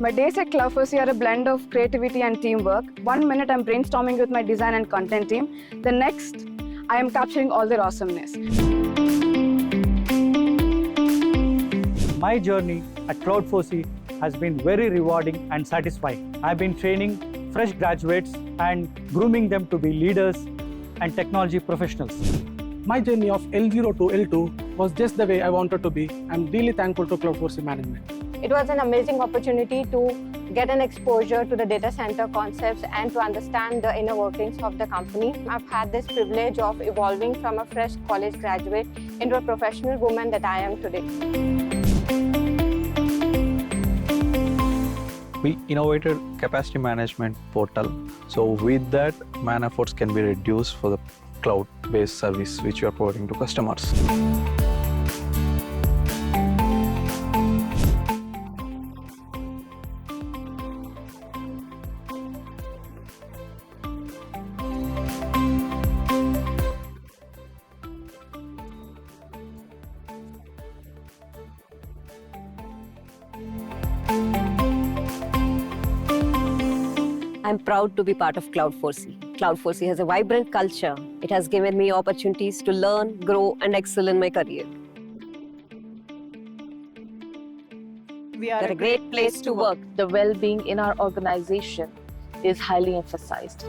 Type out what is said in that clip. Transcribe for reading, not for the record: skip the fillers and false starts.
My days at Cloud4C are a blend of creativity and teamwork. 1 minute I'm brainstorming with my design and content team. The next, I am capturing all their awesomeness. My journey at Cloud4C has been very rewarding and satisfying. I've been training fresh graduates and grooming them to be leaders and technology professionals. My journey of L0 to L2 was just the way I wanted to be. I'm really thankful to Cloud4C management. It was an amazing opportunity to get an exposure to the data center concepts and to understand the inner workings of the company. I've had this privilege of evolving from a fresh college graduate into a professional woman that I am today. We innovated capacity management portal. So with that, man efforts can be reduced for the cloud-based service which we are providing to customers. I'm proud to be part of Cloud4C. Cloud4C has a vibrant culture. It has given me opportunities to learn, grow, and excel in my career. We are They're a great place to work. The well-being in our organization is highly emphasized.